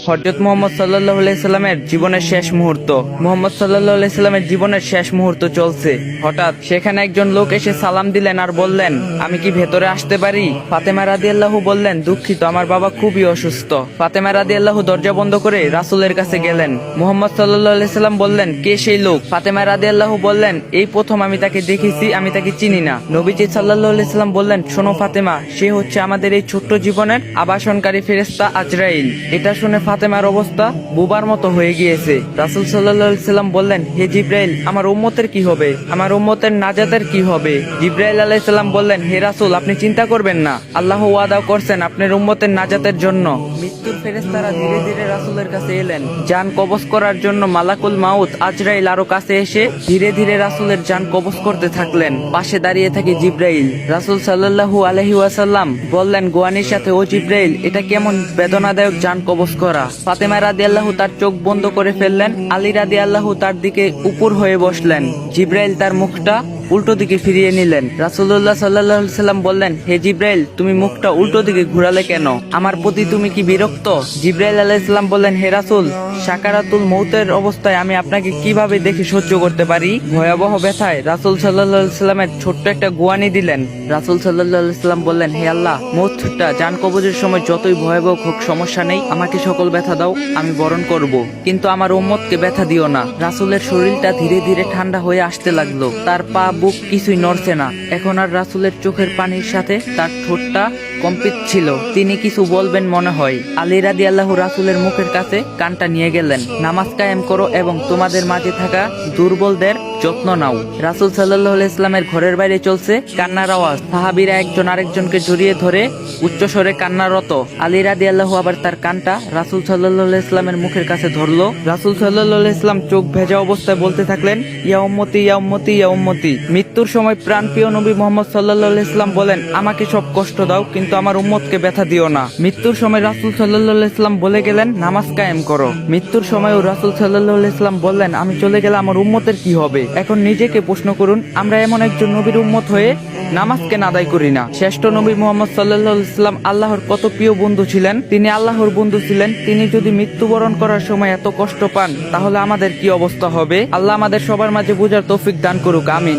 হযরত মুহাম্মদ সাল্লাল্লাহু আলাইহি সাল্লামের জীবনের শেষ মুহূর্ত। মুহাম্মদ সাল্লাল্লাহু আলাইহি সাল্লামের জীবনের শেষ মুহূর্ত চলছে। হঠাৎ সেখানে একজন লোক এসে সালাম দিলেন আর বললেন, আমি কি ভেতরে আসতে পারি? ফাতেমা রাদিয়াল্লাহু বললেন, দুঃখিত, আমার বাবা খুবই অসুস্থ। ফাতেমা রাদিয়াল্লাহু দরজা বন্ধ করে রাসূলের কাছে গেলেন। মুহাম্মদ সাল্লাল্লাহু আলাইহি সাল্লাম বললেন, কে সেই লোক? ফাতেমা রাদিয়াল্লাহু বললেন, এই প্রথম আমি তাকে দেখেছি, আমি তাকে চিনি না। নবীজি সাল্লাল্লাহু আলাইহি সাল্লাম বললেন, শোনো ফাতেমা, সে হচ্ছে আমাদের এই ছোট্ট জীবনের আবাসনকারী ফেরেশতা আজরাইল। এটা শুনে ফাতেমার অবস্থা বুবার মতো হয়ে গিয়েছে। রাসূল সাল্লাল্লাহু আলাইহি সাল্লাম বললেন, হে জিবরাইল, আমার উম্মতের কি হবে? আমার উম্মতের নাজাতের কি হবে? জিবরাইল আলাইহিস সালাম বললেন, হে রাসূল, আপনি চিন্তা করবেন না, আল্লাহ ওয়াদা করছেন আপনার উম্মতের নাজাতের জন্য। মৃত্যুর ফেরেশতারা ধীরে ধীরে রাসূলের কাছে এলেন। জান কবজ করার জন্য মালাকুল মাউত আজরাইল আরো কাছে এসে ধীরে ধীরে রাসূলের জান কবজ করতে থাকলেন। পাশে দাঁড়িয়ে থাকে জিবরাইল। রাসূল সাল্লাল্লাহু আলাইহি ওয়াসাল্লাম বললেন গোয়ানির সাথে, ও জিবরাইল, এটা কেমন বেদনাদায়ক জান কবজ করা। ফাতেমা রাদিয়াল্লাহু তার চোখ বন্ধ করে ফেললেন। আলী রাদিয়াল্লাহু তার দিকে উপর হয়ে বসলেন। জিবরাইল তার মুখটা উল্টো দিকে ফিরিয়ে নিলেন। রাসূলুল্লাহ সাল্লাল্লাহু আলাইহি সাল্লাম বললেন, হে জিবরাইল, তুমি মুখটা উল্টো দিকে ঘুরালে কেন? আমার প্রতি তুমি কি বিরক্ত? জিবরাইল আলাইহিস সালাম বললেন, হে রাসূল, সাকারাতুল মউতের অবস্থায় আমি আপনাকে কিভাবে দেখে সহ্য করতে পারি? ভয়াবহ ব্যথায় রাসূল সাল্লাল্লাহু আলাইহি সাল্লামের ছোট্ট একটা গোয়ানি দিলেন। রাসূল সাল্লাল্লাহু আলাইহি সাল্লাম বললেন, হে আল্লাহ, মউতটা জান কবজের সময় যতই ভয়াবহ হোক সমস্যা নেই, আমাকে সকল ব্যথা দাও, আমি বরণ করব, কিন্তু আমার উম্মতকে ব্যথা দিও না। রাসূলের শরীরটা ধীরে ধীরে ঠান্ডা হয়ে আসতে লাগলো। তার পা বুক কিছুই নড়ছে না। এখন আর রাসূলের চোখের পানির সাথে তার ঠোঁটটা কম্পিত ছিল। তিনি কিছু বলবেন মনে হয়। আলী রাদিয়াল্লাহু রাসূলের মুখের কাছে কানটা নিয়ে গেলেন। নামাজ কায়েম করো এবং তোমাদের মাঝে থাকা দুর্বলদের যত্ন নাও। রাসূল সাল্লাল্লাহু আলাইহি সাল্লামের ঘরের বাইরে চলছে কান্নার আওয়াজ। সাহাবীরা একজন আরেকজনকে জড়িয়ে ধরে উচ্চস্বরে কান্নারত। আলী রাদিয়াল্লাহু আবার তার কানটা রাসূল সাল্লাল্লাহু আলাইহি সাল্লামের মুখের কাছে ধরলো। রাসূল সাল্লাল্লাহু আলাইহি সাল্লাম চোখ ভেজা অবস্থায় বলতে থাকলেন, ইয়া উম্মতি, ইয়া উম্মতি, ইয়া উম্মতি। মৃত্যুর সময় প্রাণপ্রিয় নবী মুহাম্মদ সাল্লাল্লাহু আলাইহি সাল্লাম বলেন, আমাকে সব কষ্ট দাও, কিন্তু আমার উম্মতকে ব্যথা দিও না। মৃত্যুর সময় রাসূল সাল্লাল্লাহু আলাইহি সাল্লাম বলে গেলেন, নামাজ কায়েম করো। মৃত্যুর সময়ও রাসূল সাল্লাল্লাহু আলাইহি সাল্লাম বললেন, আমি চলে গেলে আমার উম্মতের কি হবে? এখন নিজেকে প্রশ্ন করুন, আমরা এমন একজন নবীর উম্মত হয়ে নামাজকে আদায় করি না। শ্রেষ্ঠ নবী মুহাম্মদ সাল্লাল্লাহু আলাইহি সাল্লাম আল্লাহর কত প্রিয় বন্ধু ছিলেন। তিনি আল্লাহর বন্ধু ছিলেন। তিনি যদি মৃত্যুবরণ করার সময় এত কষ্ট পান, তাহলে আমাদের কি অবস্থা হবে? আল্লাহ আমাদের সবার মাঝে বুঝার তৌফিক দান করুক, আমিন।